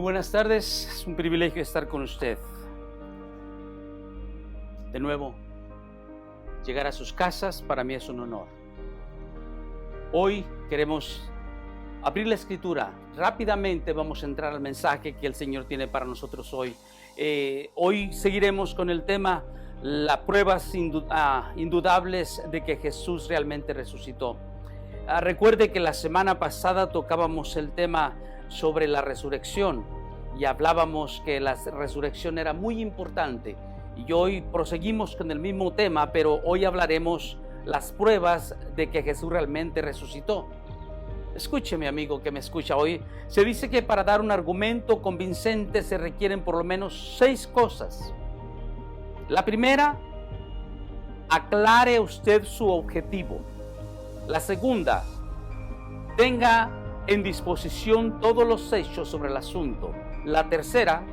Muy buenas tardes, es un privilegio estar con usted. De nuevo, llegar a sus casas para mí es un honor. Hoy queremos abrir la escritura. Rápidamente vamos a entrar al mensaje que el Señor tiene para nosotros hoy. Hoy seguiremos con el tema, las pruebas indudables de que Jesús realmente resucitó. Recuerde que la semana pasada tocábamos el tema sobre la resurrección y hablábamos que la resurrección era muy importante, y hoy proseguimos con el mismo tema, pero hoy hablaremos las pruebas de que Jesús realmente resucitó. Escúcheme, amigo que me escucha hoy. Se dice que para dar un argumento convincente se requieren por lo menos 6 cosas. La primera, aclare usted su objetivo. La segunda, tenga en disposición todos los hechos sobre el asunto. La tercera,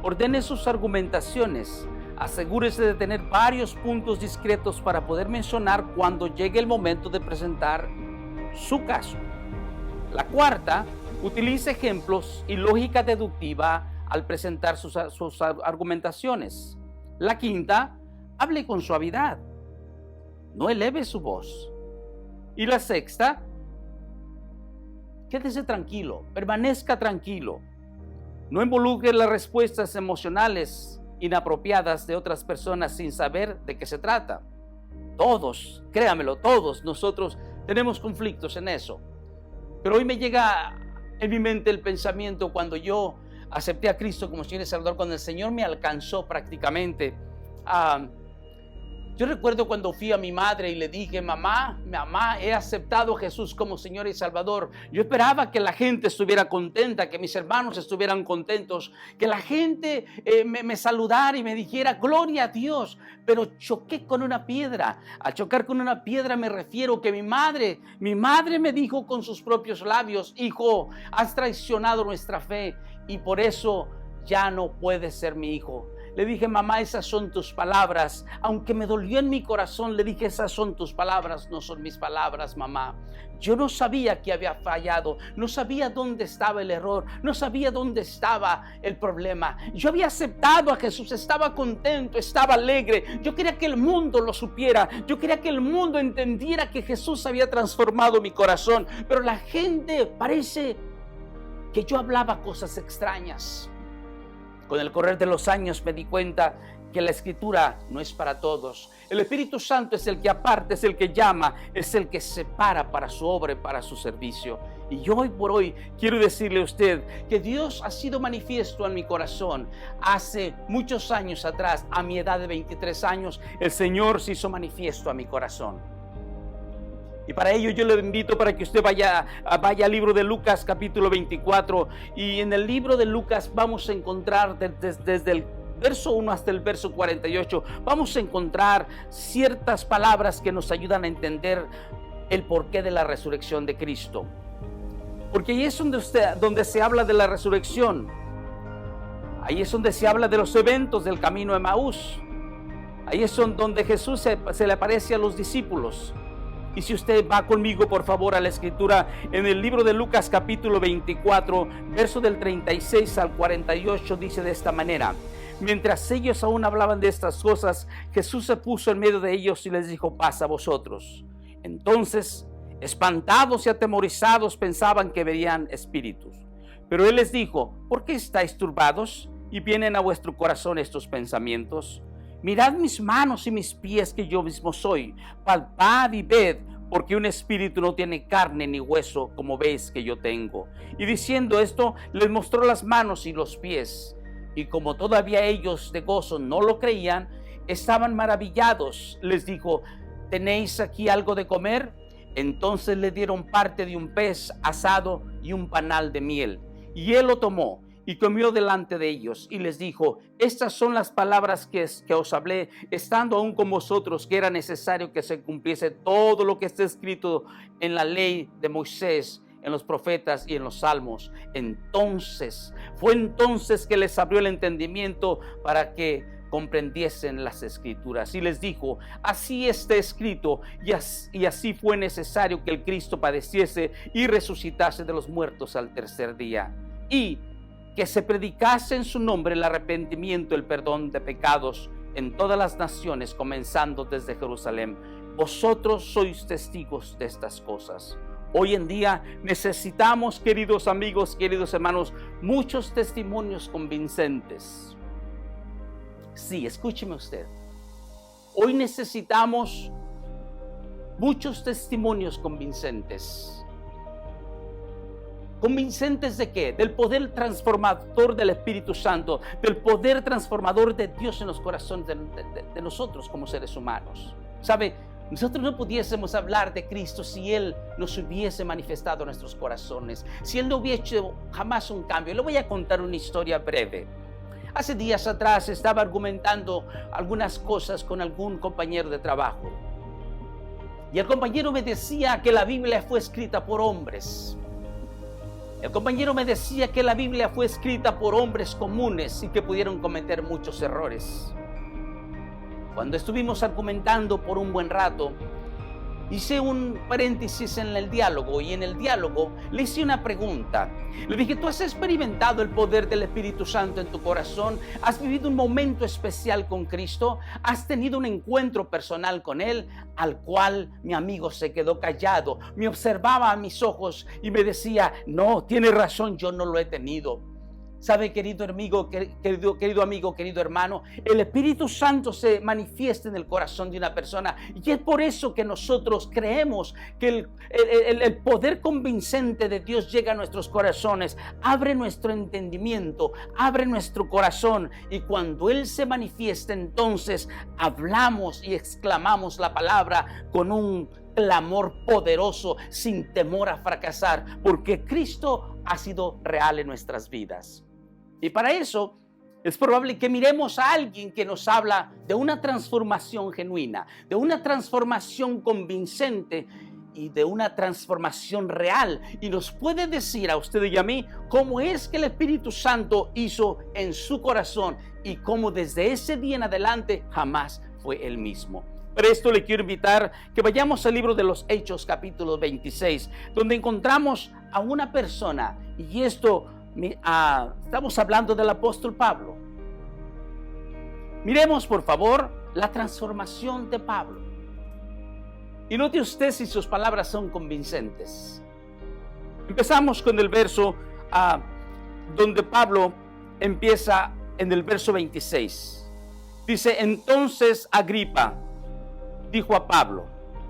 ordene sus argumentaciones. Asegúrese de tener varios puntos discretos para poder mencionar cuando llegue el momento de presentar su caso. La cuarta, utilice ejemplos y lógica deductiva al presentar sus argumentaciones. La quinta, hable con suavidad. No eleve su voz. Y la sexta, quédese tranquilo, permanezca tranquilo. No involucre las respuestas emocionales inapropiadas de otras personas sin saber de qué se trata. Todos, créamelo, todos nosotros tenemos conflictos en eso. Pero hoy me llega en mi mente el pensamiento cuando yo acepté a Cristo como Señor y Salvador, cuando el Señor me alcanzó prácticamente. Yo recuerdo cuando fui a mi madre y le dije: mamá, he aceptado a Jesús como Señor y Salvador. Yo esperaba que la gente estuviera contenta, que mis hermanos estuvieran contentos, que la gente me saludara y me dijera gloria a Dios. Pero choqué con una piedra. Al chocar con una piedra me refiero que mi madre me dijo con sus propios labios: hijo, has traicionado nuestra fe y por eso ya no puedes ser mi hijo. Le dije: mamá, esas son tus palabras. Aunque me dolió en mi corazón, le dije: esas son tus palabras, no son mis palabras, mamá. Yo no sabía que había fallado, no sabía dónde estaba el error, no sabía dónde estaba el problema. Yo había aceptado a Jesús, estaba contento, estaba alegre. Yo quería que el mundo lo supiera, yo quería que el mundo entendiera que Jesús había transformado mi corazón. Pero la gente parece que yo hablaba cosas extrañas. Con el correr de los años me di cuenta que la Escritura no es para todos. El Espíritu Santo es el que aparta, es el que llama, es el que separa para su obra y para su servicio. Y yo hoy por hoy quiero decirle a usted que Dios ha sido manifiesto en mi corazón. Hace muchos años atrás, a mi edad de 23 años, el Señor se hizo manifiesto a mi corazón. Y para ello yo le invito para que usted vaya al libro de Lucas capítulo 24, y en el libro de Lucas vamos a encontrar desde el verso 1 hasta el verso 48, vamos a encontrar ciertas palabras que nos ayudan a entender el porqué de la resurrección de Cristo. Porque ahí es donde se habla de la resurrección, ahí es donde se habla de los eventos del camino de Emaús, ahí es donde Jesús se le aparece a los discípulos. Y si usted va conmigo, por favor, a la Escritura, en el libro de Lucas capítulo 24, verso del 36 al 48, dice de esta manera: mientras ellos aún hablaban de estas cosas, Jesús se puso en medio de ellos y les dijo: paz a vosotros. Entonces, espantados y atemorizados, pensaban que veían espíritus. Pero él les dijo: ¿por qué estáis turbados y vienen a vuestro corazón estos pensamientos? Mirad mis manos y mis pies, que yo mismo soy. Palpad y ved, porque un espíritu no tiene carne ni hueso, como veis que yo tengo. Y diciendo esto, les mostró las manos y los pies. Y como todavía ellos de gozo no lo creían, estaban maravillados. Les dijo: ¿tenéis aquí algo de comer? Entonces le dieron parte de un pez asado y un panal de miel. Y él lo tomó y comió delante de ellos, y les dijo: estas son las palabras que os hablé, estando aún con vosotros, que era necesario que se cumpliese todo lo que está escrito en la ley de Moisés, en los profetas y en los salmos. Fue entonces que les abrió el entendimiento para que comprendiesen las Escrituras. Y les dijo: así está escrito, y así fue necesario que el Cristo padeciese y resucitase de los muertos al tercer día, y que se predicase en su nombre el arrepentimiento, el perdón de pecados en todas las naciones, comenzando desde Jerusalén. Vosotros sois testigos de estas cosas. Hoy en día necesitamos, queridos amigos, queridos hermanos, muchos testimonios convincentes. Sí, escúcheme usted. Hoy necesitamos muchos testimonios convincentes. ¿Convincentes de qué? Del poder transformador del Espíritu Santo, del poder transformador de Dios en los corazones de nosotros como seres humanos. ¿Sabe? Nosotros no pudiésemos hablar de Cristo si Él nos hubiese manifestado en nuestros corazones, si Él no hubiera hecho jamás un cambio. Le voy a contar una historia breve. Hace días atrás estaba argumentando algunas cosas con algún compañero de trabajo. Y el compañero me decía que la Biblia fue escrita por hombres. El compañero me decía que la Biblia fue escrita por hombres comunes y que pudieron cometer muchos errores. Cuando estuvimos argumentando por un buen rato, hice un paréntesis en el diálogo y en el diálogo le hice una pregunta. Le dije, ¿tú has experimentado el poder del Espíritu Santo en tu corazón? ¿Has vivido un momento especial con Cristo? ¿Has tenido un encuentro personal con Él? Al cual mi amigo se quedó callado, me observaba a mis ojos y me decía, no, tienes razón, yo no lo he tenido. ¿Sabe, querido amigo, querido hermano? El Espíritu Santo se manifiesta en el corazón de una persona y es por eso que nosotros creemos que el poder convincente de Dios llega a nuestros corazones, abre nuestro entendimiento, abre nuestro corazón y cuando Él se manifiesta entonces hablamos y exclamamos la palabra con un clamor poderoso sin temor a fracasar porque Cristo ha sido real en nuestras vidas. Y para eso es probable que miremos a alguien que nos habla de una transformación genuina, de una transformación convincente y de una transformación real. Y nos puede decir a usted y a mí cómo es que el Espíritu Santo hizo en su corazón y cómo desde ese día en adelante jamás fue el mismo. Por esto le quiero invitar que vayamos al libro de los Hechos, capítulo 26, donde encontramos a una persona, y esto estamos hablando del apóstol Pablo. Miremos por favor la transformación de Pablo. Y note usted si sus palabras son convincentes. Empezamos con el verso donde Pablo empieza en el verso 26. Dice, entonces Agripa dijo a Pablo,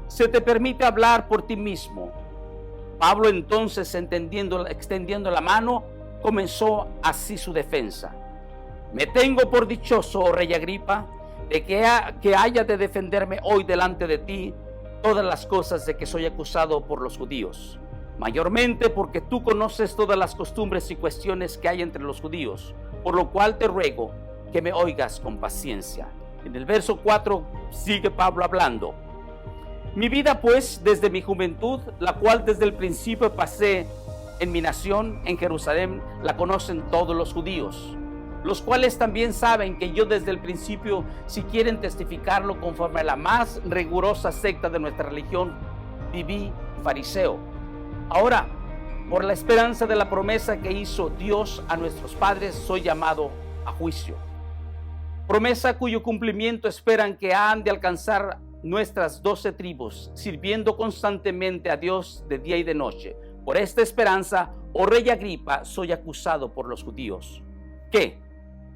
¿se te permite hablar por ti mismo? Pablo entonces, extendiendo la mano, comenzó así su defensa. Me tengo por dichoso, oh rey Agripa, de que haya de defenderme hoy delante de ti todas las cosas de que soy acusado por los judíos, mayormente porque tú conoces todas las costumbres y cuestiones que hay entre los judíos, por lo cual te ruego que me oigas con paciencia. En el verso 4 sigue Pablo hablando. Mi vida pues desde mi juventud, la cual desde el principio pasé en mi nación, en Jerusalén, la conocen todos los judíos, los cuales también saben que yo desde el principio, si quieren testificarlo conforme a la más rigurosa secta de nuestra religión, viví fariseo. Ahora, por la esperanza de la promesa que hizo Dios a nuestros padres, soy llamado a juicio. Promesa cuyo cumplimiento esperan que han de alcanzar nuestras 12 tribus, sirviendo constantemente a Dios de día y de noche. Por esta esperanza, oh rey Agripa, soy acusado por los judíos. ¿Qué?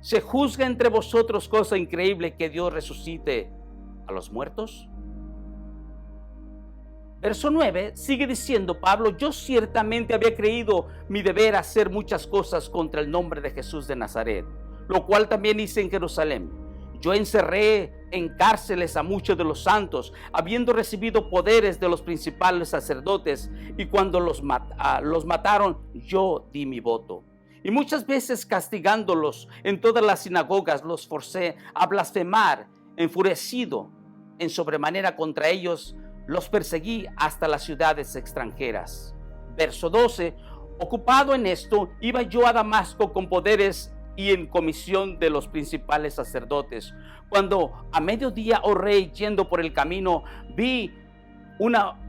¿Se juzga entre vosotros cosa increíble que Dios resucite a los muertos? Verso 9, sigue diciendo Pablo, yo ciertamente había creído mi deber hacer muchas cosas contra el nombre de Jesús de Nazaret, lo cual también hice en Jerusalén. Yo encerré en cárceles a muchos de los santos, habiendo recibido poderes de los principales sacerdotes, y cuando los mataron, yo di mi voto. Y muchas veces castigándolos en todas las sinagogas, los forcé a blasfemar. Enfurecido en sobremanera contra ellos, los perseguí hasta las ciudades extranjeras. Verso 12, ocupado en esto, iba yo a Damasco con poderes y en comisión de los principales sacerdotes. Cuando a mediodía, oh rey, yendo por el camino, vi una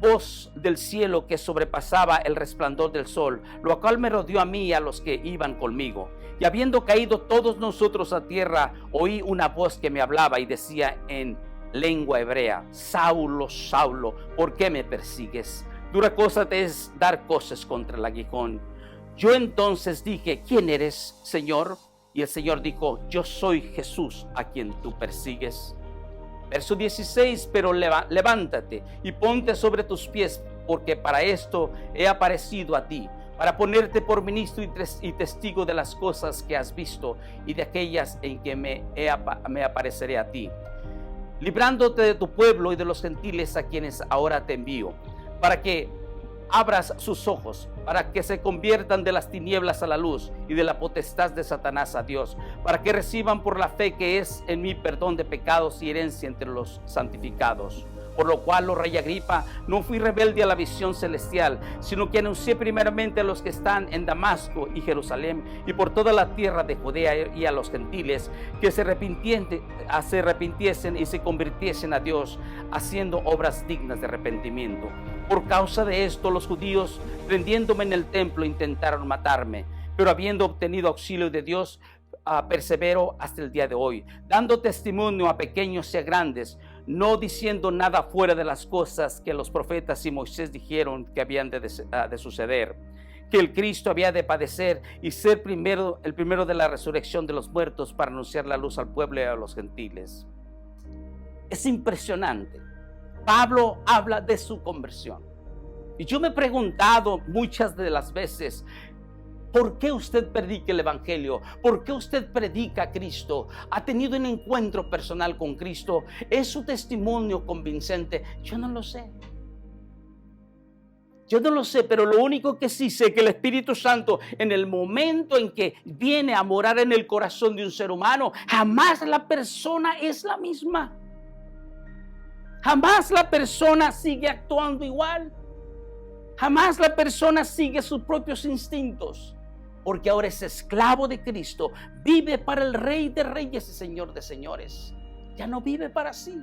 voz del cielo que sobrepasaba el resplandor del sol, lo cual me rodeó a mí y a los que iban conmigo. Y habiendo caído todos nosotros a tierra, oí una voz que me hablaba y decía en lengua hebrea: Saulo, Saulo, ¿por qué me persigues? Dura cosa te es dar cosas contra el aguijón. Yo entonces dije: ¿quién eres, Señor? Y el Señor dijo: yo soy Jesús a quien tú persigues. Verso 16: pero levántate y ponte sobre tus pies, porque para esto he aparecido a ti, para ponerte por ministro y testigo de las cosas que has visto y de aquellas en que me apareceré a ti, librándote de tu pueblo y de los gentiles a quienes ahora te envío, para que abras sus ojos, para que se conviertan de las tinieblas a la luz y de la potestad de Satanás a Dios, para que reciban por la fe que es en mí perdón de pecados y herencia entre los santificados. Por lo cual, oh rey Agripa, no fui rebelde a la visión celestial, sino que anuncié primeramente a los que están en Damasco y Jerusalén y por toda la tierra de Judea y a los gentiles, que se arrepintiesen y se convirtiesen a Dios, haciendo obras dignas de arrepentimiento. Por causa de esto, los judíos, prendiéndome en el templo, intentaron matarme, pero habiendo obtenido auxilio de Dios, persevero hasta el día de hoy, dando testimonio a pequeños y a grandes, no diciendo nada fuera de las cosas que los profetas y Moisés dijeron que habían de suceder, que el Cristo había de padecer y ser el primero de la resurrección de los muertos, para anunciar la luz al pueblo y a los gentiles. Es impresionante. Pablo habla de su conversión. Y yo me he preguntado muchas de las veces: ¿por qué usted predica el Evangelio? ¿Por qué usted predica a Cristo? ¿Ha tenido un encuentro personal con Cristo? ¿Es su testimonio convincente? Yo no lo sé. Yo no lo sé, pero lo único que sí sé es que el Espíritu Santo, en el momento en que viene a morar en el corazón de un ser humano, jamás la persona es la misma. Jamás la persona sigue actuando igual. Jamás la persona sigue sus propios instintos, porque ahora es esclavo de Cristo, vive para el Rey de Reyes y Señor de Señores. Ya no vive para sí.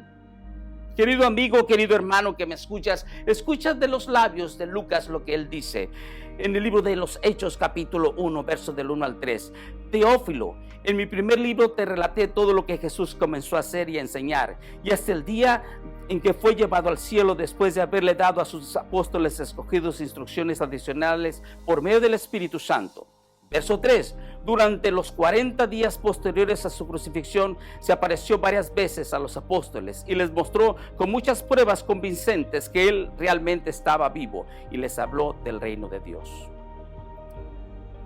Querido amigo, querido hermano que me escuchas de los labios de Lucas lo que él dice en el libro de los Hechos, capítulo 1, versos del 1 al 3. Teófilo, en mi primer libro te relaté todo lo que Jesús comenzó a hacer y a enseñar, y hasta el día en que fue llevado al cielo, después de haberle dado a sus apóstoles escogidos instrucciones adicionales por medio del Espíritu Santo. Verso 3. Durante los 40 días posteriores a su crucifixión, se apareció varias veces a los apóstoles y les mostró con muchas pruebas convincentes que él realmente estaba vivo, y les habló del reino de Dios.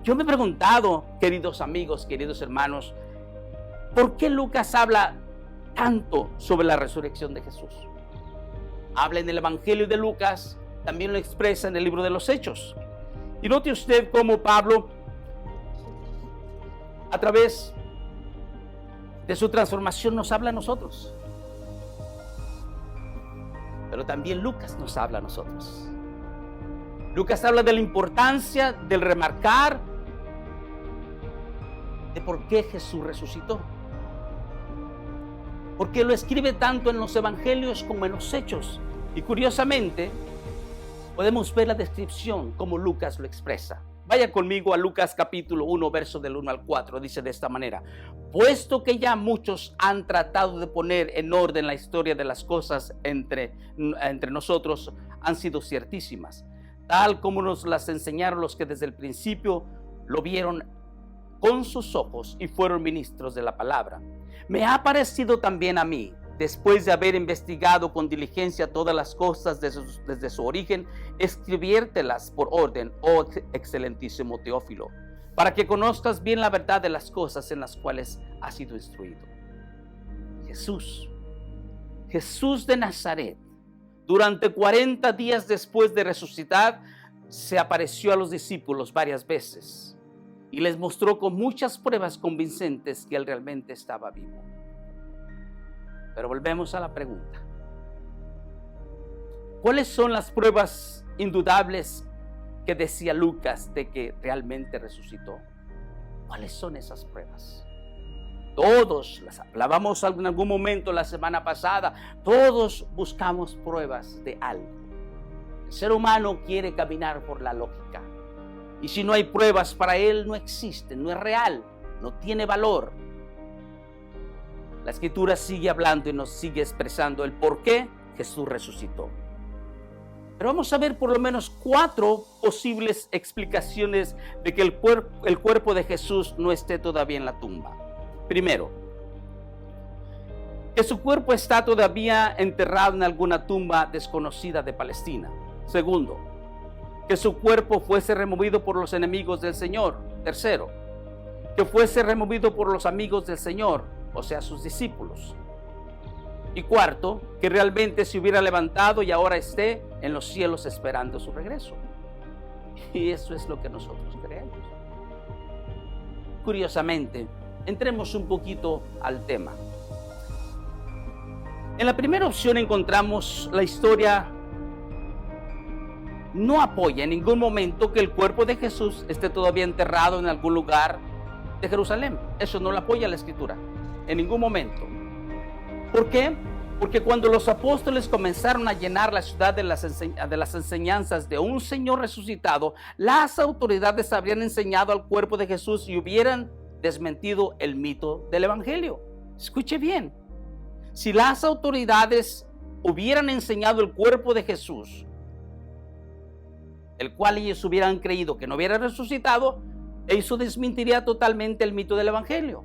Yo me he preguntado, queridos amigos, queridos hermanos, ¿por qué Lucas habla tanto sobre la resurrección de Jesús? Habla en el Evangelio de Lucas, también lo expresa en el libro de los Hechos. Y note usted cómo Pablo, a través de su transformación, nos habla a nosotros. Pero también Lucas nos habla a nosotros. Lucas habla de la importancia del remarcar de por qué Jesús resucitó. Porque lo escribe tanto en los evangelios como en los hechos. Y curiosamente, podemos ver la descripción como Lucas lo expresa. Vaya conmigo a Lucas capítulo 1, verso del 1 al 4. Dice de esta manera: puesto que ya muchos han tratado de poner en orden la historia de las cosas entre nosotros, han sido ciertísimas, tal como nos las enseñaron los que desde el principio lo vieron con sus ojos y fueron ministros de la palabra. Me ha parecido también a mí, después de haber investigado con diligencia todas las cosas desde su origen, escribiértelas por orden, oh excelentísimo Teófilo, para que conozcas bien la verdad de las cosas en las cuales has sido instruido. Jesús de Nazaret, durante 40 días después de resucitar, se apareció a los discípulos varias veces y les mostró con muchas pruebas convincentes que él realmente estaba vivo. Pero volvemos a la pregunta: ¿cuáles son las pruebas indudables que decía Lucas de que realmente resucitó? ¿Cuáles son esas pruebas? Todos las hablábamos en algún momento la semana pasada. Todos buscamos pruebas de algo. El ser humano quiere caminar por la lógica. Y si no hay pruebas para él, no existe, no es real, no tiene valor. La Escritura sigue hablando y nos sigue expresando el por qué Jesús resucitó. Pero vamos a ver por lo menos 4 posibles explicaciones de que el cuerpo de Jesús no esté todavía en la tumba. Primero, que su cuerpo está todavía enterrado en alguna tumba desconocida de Palestina. Segundo, que su cuerpo fuese removido por los enemigos del Señor. Tercero, que fuese removido por los amigos del Señor, o sea, sus discípulos. Y cuarto, que realmente se hubiera levantado y ahora esté en los cielos esperando su regreso. Y eso es lo que nosotros creemos. Curiosamente, entremos un poquito al tema. En la primera opción encontramos la historia no apoya en ningún momento que el cuerpo de Jesús esté todavía enterrado en algún lugar de Jerusalén. Eso no lo apoya la Escritura, en ningún momento. ¿Por qué? Porque cuando los apóstoles comenzaron a llenar la ciudad de las enseñanzas de un Señor resucitado, las autoridades habrían enseñado al cuerpo de Jesús y hubieran desmentido el mito del Evangelio. Escuche bien. Si las autoridades hubieran enseñado el cuerpo de Jesús, el cual ellos hubieran creído que no hubiera resucitado, eso desmentiría totalmente el mito del Evangelio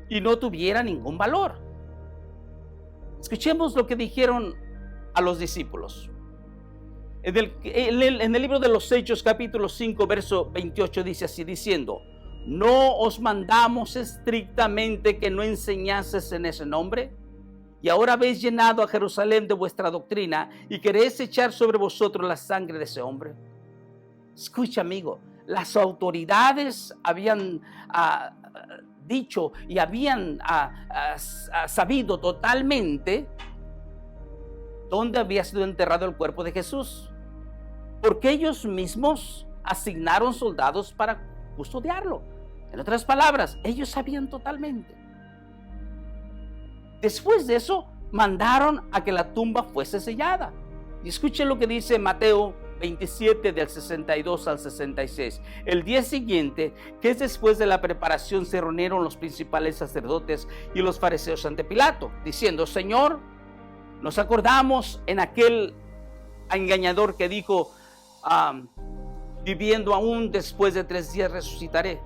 y no tuviera ningún valor. Escuchemos lo que dijeron a los discípulos. En el libro de los Hechos, capítulo 5, verso 28, dice así, diciendo: ¿no os mandamos estrictamente que no enseñases en ese nombre? Y ahora habéis llenado a Jerusalén de vuestra doctrina y queréis echar sobre vosotros la sangre de ese hombre. Escucha, amigo, las autoridades habían dicho y habían sabido totalmente dónde había sido enterrado el cuerpo de Jesús, porque ellos mismos asignaron soldados para custodiarlo. En otras palabras, ellos sabían totalmente. Después de eso, mandaron a que la tumba fuese sellada. Y escuchen lo que dice Mateo 27, del 62 al 66. El día siguiente, que es después de la preparación, se reunieron los principales sacerdotes y los fariseos ante Pilato, diciendo: Señor, nos acordamos en aquel engañador que dijo, viviendo aún después de 3 días resucitaré.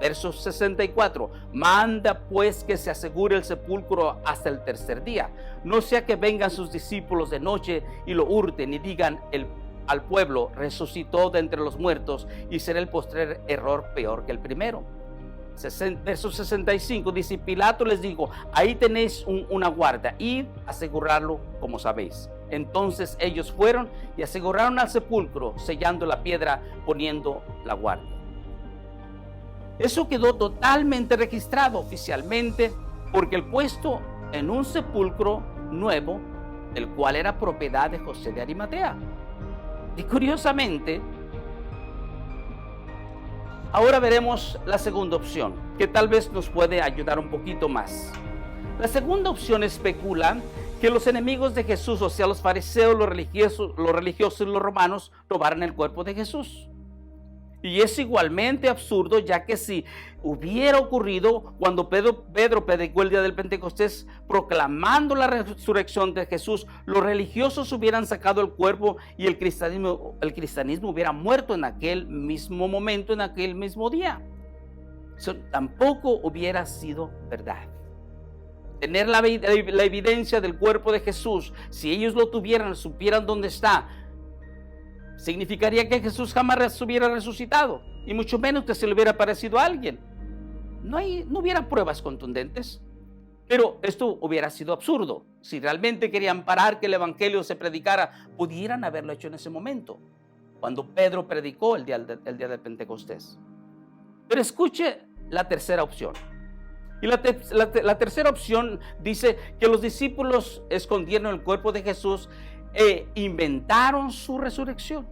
Verso 64, manda pues que se asegure el sepulcro hasta el 3er día, no sea que vengan sus discípulos de noche y lo hurten y digan al pueblo: resucitó de entre los muertos, y será el postrer error peor que el primero. Verso 65 dice: Pilato les dijo: ahí tenéis una guarda, id a asegurarlo como sabéis. Entonces ellos fueron y aseguraron al sepulcro, sellando la piedra, poniendo la guardia. Eso quedó totalmente registrado oficialmente, porque el puesto en un sepulcro nuevo, el cual era propiedad de José de Arimatea. Y curiosamente, ahora veremos la segunda opción, que tal vez nos puede ayudar un poquito más. La segunda opción especula que los enemigos de Jesús, o sea, los fariseos, los religiosos y los romanos, robaran el cuerpo de Jesús. Y es igualmente absurdo, ya que si hubiera ocurrido cuando Pedro predicó el día del Pentecostés proclamando la resurrección de Jesús, los religiosos hubieran sacado el cuerpo y el cristianismo hubiera muerto en aquel mismo momento, en aquel mismo día. Eso tampoco hubiera sido verdad. Tener la evidencia del cuerpo de Jesús, si ellos lo tuvieran, supieran dónde está, significaría que Jesús jamás hubiera resucitado, y mucho menos que se le hubiera aparecido a alguien. No hubiera pruebas contundentes, pero esto hubiera sido absurdo. Si realmente querían parar que el evangelio se predicara, pudieran haberlo hecho en ese momento, cuando Pedro predicó el día del Pentecostés. Pero escuche la tercera opción. Y la tercera opción dice que los discípulos escondieron el cuerpo de Jesús e inventaron su resurrección.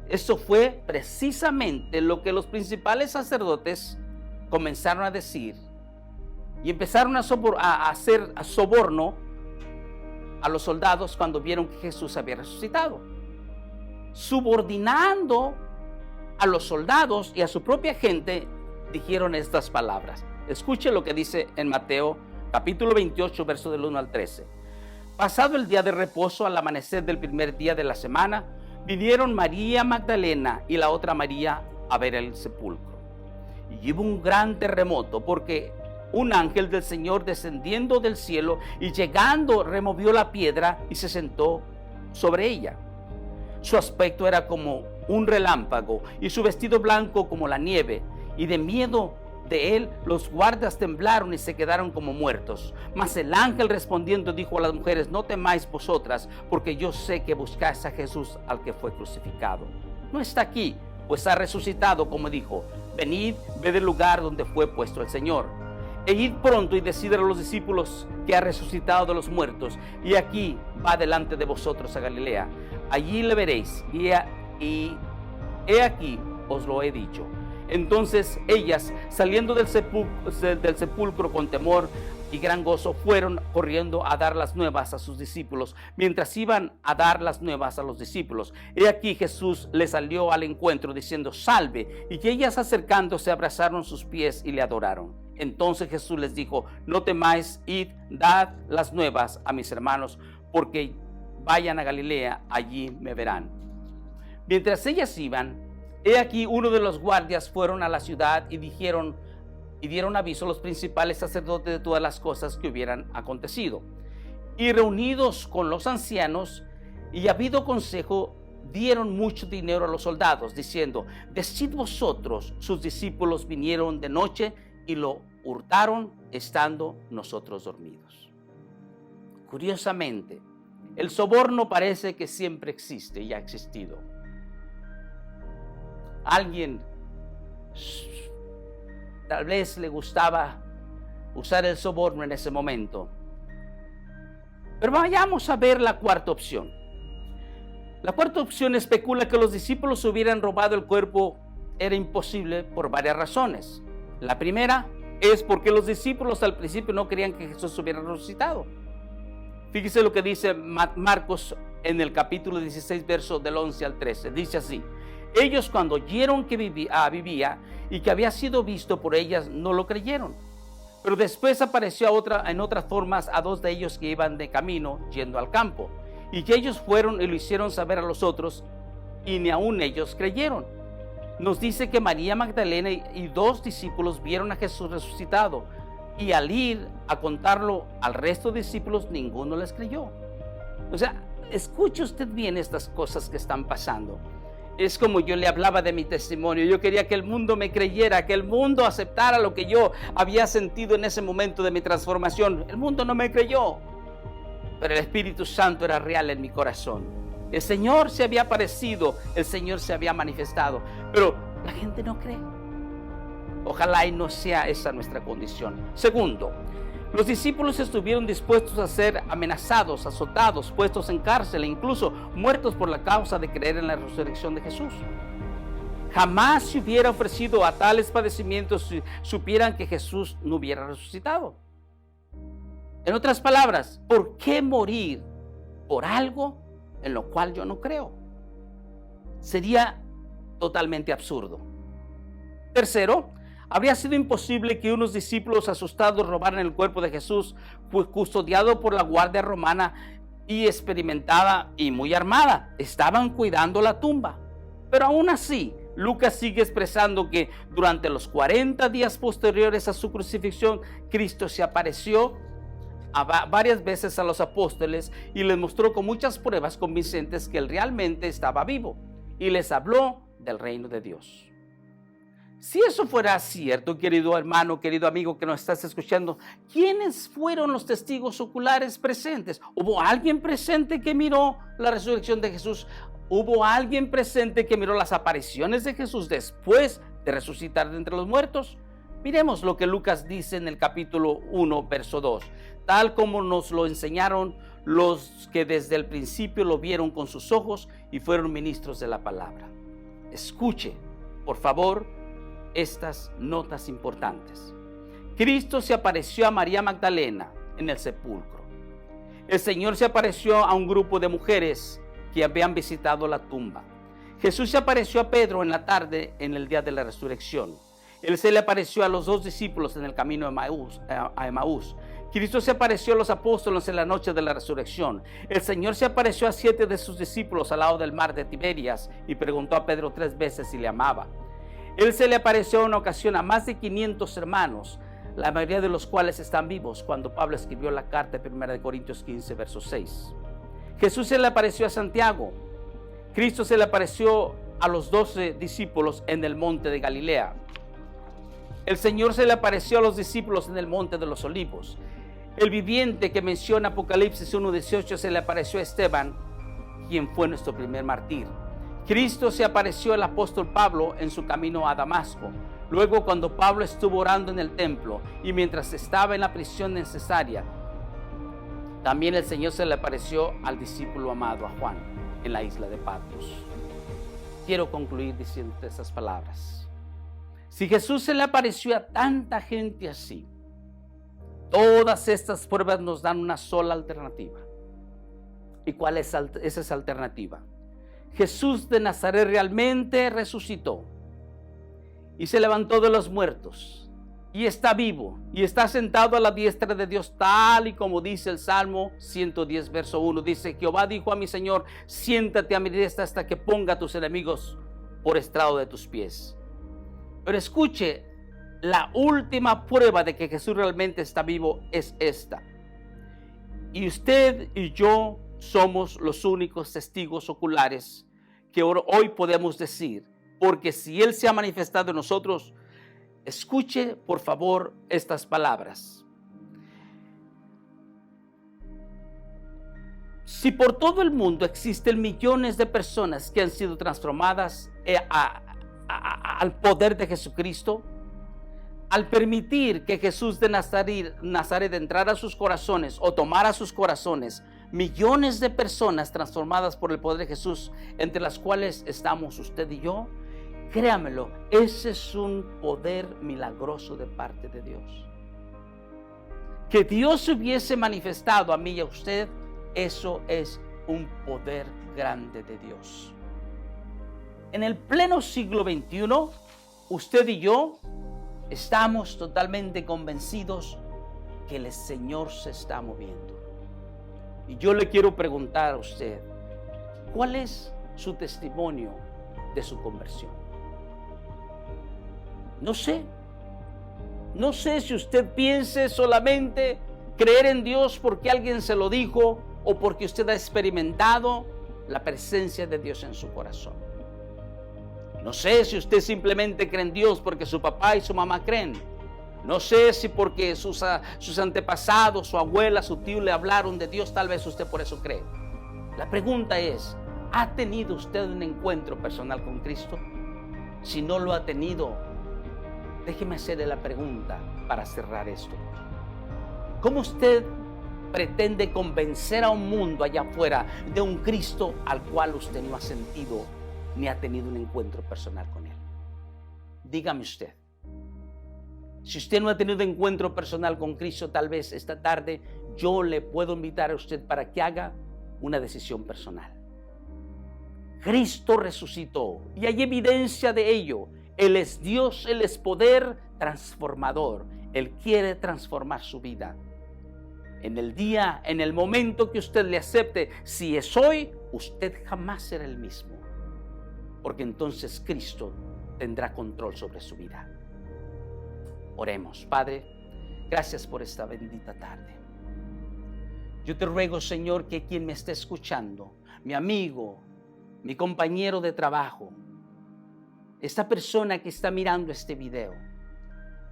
Eso fue precisamente lo que los principales sacerdotes comenzaron a decir y empezaron a hacer soborno a los soldados cuando vieron que Jesús había resucitado, subordinando a los soldados y a su propia gente. Dijeron estas palabras. Escuche lo que dice en Mateo capítulo 28, verso del 1 al 13. Pasado el día de reposo, al amanecer del primer día de la semana, vinieron María Magdalena y la otra María a ver el sepulcro. Y hubo un gran terremoto, porque un ángel del Señor, descendiendo del cielo y llegando, removió la piedra y se sentó sobre ella. Su aspecto era como un relámpago y su vestido blanco como la nieve, y de miedo de él los guardas temblaron y se quedaron como muertos. Mas el ángel respondiendo dijo a las mujeres: no temáis vosotras, porque yo sé que buscáis a Jesús, al que fue crucificado. No está aquí, pues ha resucitado, como dijo. Venid, ved el lugar donde fue puesto el Señor. E id pronto y decid a los discípulos que ha resucitado de los muertos, y aquí va delante de vosotros a Galilea. Allí le veréis, y he aquí os lo he dicho. Entonces ellas, saliendo del sepulcro con temor y gran gozo, fueron corriendo a dar las nuevas a sus discípulos. Mientras iban a dar las nuevas a los discípulos, he aquí Jesús les salió al encuentro diciendo: salve. Y que ellas, acercándose, abrazaron sus pies y le adoraron. Entonces Jesús les dijo: no temáis, id, dad las nuevas a mis hermanos, porque vayan a Galilea, allí me verán. Mientras ellas iban, he aquí uno de los guardias fueron a la ciudad y dieron aviso a los principales sacerdotes de todas las cosas que hubieran acontecido. Y reunidos con los ancianos y habido consejo, dieron mucho dinero a los soldados, diciendo: decid vosotros, sus discípulos vinieron de noche y lo hurtaron, estando nosotros dormidos. Curiosamente, el soborno parece que siempre existe y ha existido. Alguien tal vez le gustaba usar el soborno en ese momento. Pero vayamos a ver la cuarta opción. La cuarta opción especula que los discípulos hubieran robado el cuerpo. Era imposible por varias razones. La primera es porque los discípulos al principio no creían que Jesús hubiera resucitado. Fíjese lo que dice Marcos en el capítulo 16, verso del 11 al 13. Dice así: ellos, cuando oyeron que vivía y que había sido visto por ellas, no lo creyeron. Pero después apareció en otras formas a dos de ellos que iban de camino yendo al campo. Y que ellos fueron y lo hicieron saber a los otros, y ni aun ellos creyeron. Nos dice que María Magdalena y dos discípulos vieron a Jesús resucitado, y al ir a contarlo al resto de discípulos, ninguno les creyó. O sea, escuche usted bien estas cosas que están pasando. Es como yo le hablaba de mi testimonio. Yo quería que el mundo me creyera, que el mundo aceptara lo que yo había sentido en ese momento de mi transformación. El mundo no me creyó, pero el Espíritu Santo era real en mi corazón. El Señor se había aparecido, el Señor se había manifestado, pero la gente no cree. Ojalá y no sea esa nuestra condición. Segundo, los discípulos estuvieron dispuestos a ser amenazados, azotados, puestos en cárcel e incluso muertos por la causa de creer en la resurrección de Jesús. Jamás se hubiera ofrecido a tales padecimientos si supieran que Jesús no hubiera resucitado. En otras palabras, ¿por qué morir por algo en lo cual yo no creo? Sería totalmente absurdo. Tercero, habría sido imposible que unos discípulos asustados robaran el cuerpo de Jesús, pues custodiado por la guardia romana y experimentada y muy armada. Estaban cuidando la tumba. Pero aún así, Lucas sigue expresando que durante los 40 días posteriores a su crucifixión, Cristo se apareció varias veces a los apóstoles y les mostró con muchas pruebas convincentes que él realmente estaba vivo, y les habló del reino de Dios. Si eso fuera cierto, querido hermano, querido amigo que nos estás escuchando, ¿quiénes fueron los testigos oculares presentes? ¿Hubo alguien presente que miró la resurrección de Jesús? ¿Hubo alguien presente que miró las apariciones de Jesús después de resucitar de entre los muertos? Miremos lo que Lucas dice en el capítulo 1, verso 2. Tal como nos lo enseñaron los que desde el principio lo vieron con sus ojos y fueron ministros de la palabra. Escuche, por favor, estas notas importantes. Cristo se apareció a María Magdalena en el sepulcro. el Señor se apareció a un grupo de mujeres que habían visitado la tumba. Jesús se apareció a Pedro en la tarde en el día de la resurrección. Él se le apareció a los 2 discípulos en el camino a Emaús. Cristo se apareció a los apóstoles en la noche de la resurrección. El Señor se apareció a 7 de sus discípulos al lado del mar de Tiberias y preguntó a Pedro 3 veces si le amaba. Él se le apareció en una ocasión a más de 500 hermanos, la mayoría de los cuales están vivos, cuando Pablo escribió la carta de 1 Corintios 15, verso 6. Jesús se le apareció a Santiago. Cristo se le apareció a los 12 discípulos en el monte de Galilea. El Señor se le apareció a los discípulos en el monte de los Olivos. El viviente que menciona Apocalipsis 1:18 se le apareció a Esteban, quien fue nuestro primer mártir. Cristo se apareció al apóstol Pablo en su camino a Damasco. Luego, cuando Pablo estuvo orando en el templo y mientras estaba en la prisión de Cesarea, también el Señor se le apareció al discípulo amado, a Juan, en la isla de Patmos. Quiero concluir diciendo estas palabras. Si Jesús se le apareció a tanta gente así, todas estas pruebas nos dan una sola alternativa. ¿Y cuál es esa alternativa? Jesús de Nazaret realmente resucitó y se levantó de los muertos y está vivo y está sentado a la diestra de Dios, tal y como dice el Salmo 110, verso 1. Dice: Jehová dijo a mi Señor, siéntate a mi diestra hasta que ponga a tus enemigos por estrado de tus pies. Pero escuche, la última prueba de que Jesús realmente está vivo es esta. Y usted y yo somos los únicos testigos oculares que hoy podemos decir, porque si Él se ha manifestado en nosotros, escuche por favor estas palabras. Si por todo el mundo existen millones de personas que han sido transformadas al poder de Jesucristo, al permitir que Jesús de Nazaret entrara a sus corazones o tomara sus corazones, millones de personas transformadas por el poder de Jesús, entre las cuales estamos usted y yo, créamelo, ese es un poder milagroso de parte de Dios. Que Dios se hubiese manifestado a mí y a usted, eso es un poder grande de Dios. En el pleno siglo XXI, usted y yo estamos totalmente convencidos que el Señor se está moviendo. Y yo le quiero preguntar a usted, ¿cuál es su testimonio de su conversión? No sé si usted piense solamente creer en Dios porque alguien se lo dijo o porque usted ha experimentado la presencia de Dios en su corazón. No sé si usted simplemente cree en Dios porque su papá y su mamá creen. No sé si porque sus antepasados, su abuela, su tío le hablaron de Dios, tal vez usted por eso cree. La pregunta es, ¿ha tenido usted un encuentro personal con Cristo? Si no lo ha tenido, déjeme hacerle la pregunta para cerrar esto. ¿Cómo usted pretende convencer a un mundo allá afuera de un Cristo al cual usted no ha sentido ni ha tenido un encuentro personal con Él? Dígame usted. Si usted no ha tenido encuentro personal con Cristo, tal vez esta tarde yo le puedo invitar a usted para que haga una decisión personal. Cristo resucitó y hay evidencia de ello. Él es Dios, Él es poder transformador. Él quiere transformar su vida. En el día, en el momento que usted le acepte, si es hoy, usted jamás será el mismo. Porque entonces Cristo tendrá control sobre su vida. Oremos. Padre, gracias por esta bendita tarde. Yo te ruego, Señor, que quien me esté escuchando, mi amigo, mi compañero de trabajo, esta persona que está mirando este video,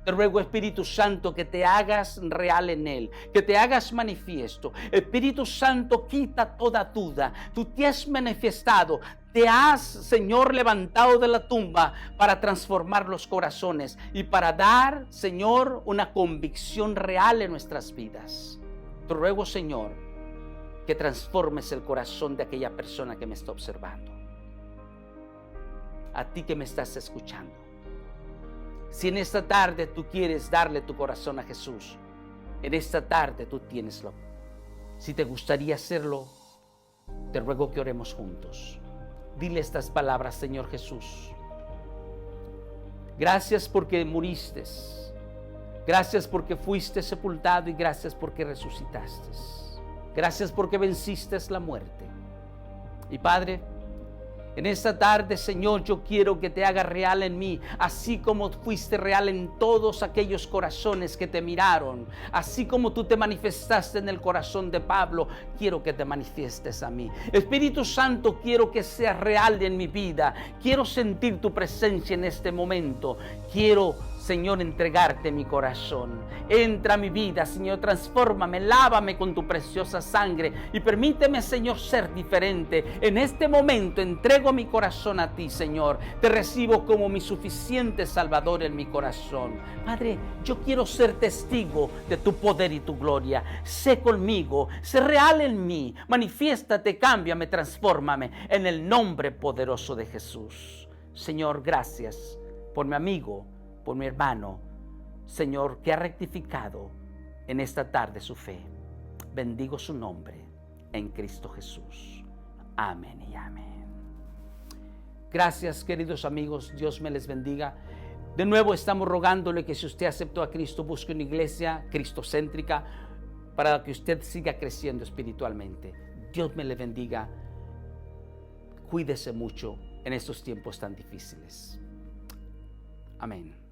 te ruego, Espíritu Santo, que te hagas real en él, que te hagas manifiesto. Espíritu Santo, quita toda duda. Tú te has manifestado, te has, Señor, levantado de la tumba para transformar los corazones y para dar, Señor, una convicción real en nuestras vidas. Te ruego, Señor, que transformes el corazón de aquella persona que me está observando. A ti que me estás escuchando. Si en esta tarde tú quieres darle tu corazón a Jesús, en esta tarde tú tienes Si te gustaría hacerlo, te ruego que oremos juntos. Dile estas palabras: Señor Jesús, gracias porque muriste, gracias porque fuiste sepultado y gracias porque resucitaste. Gracias porque venciste la muerte. Y Padre, en esta tarde, Señor, yo quiero que te haga real en mí, así como fuiste real en todos aquellos corazones que te miraron, así como tú te manifestaste en el corazón de Pablo, quiero que te manifiestes a mí. Espíritu Santo, quiero que seas real en mi vida, quiero sentir tu presencia en este momento, quiero, Señor, entregarte mi corazón. Entra a mi vida, Señor, transfórmame, lávame con tu preciosa sangre y permíteme, Señor, ser diferente. En este momento entrego mi corazón a ti, Señor. Te recibo como mi suficiente Salvador en mi corazón. Padre, yo quiero ser testigo de tu poder y tu gloria. Sé conmigo, sé real en mí. Manifiéstate, cámbiame, transfórmame en el nombre poderoso de Jesús. Señor, gracias por mi amigo, por mi hermano, Señor, que ha rectificado en esta tarde su fe. Bendigo su nombre en Cristo Jesús. Amén y amén. Gracias, queridos amigos. Dios me les bendiga. De nuevo estamos rogándole que si usted aceptó a Cristo, busque una iglesia cristocéntrica para que usted siga creciendo espiritualmente. Dios me le bendiga. Cuídese mucho en estos tiempos tan difíciles. Amén.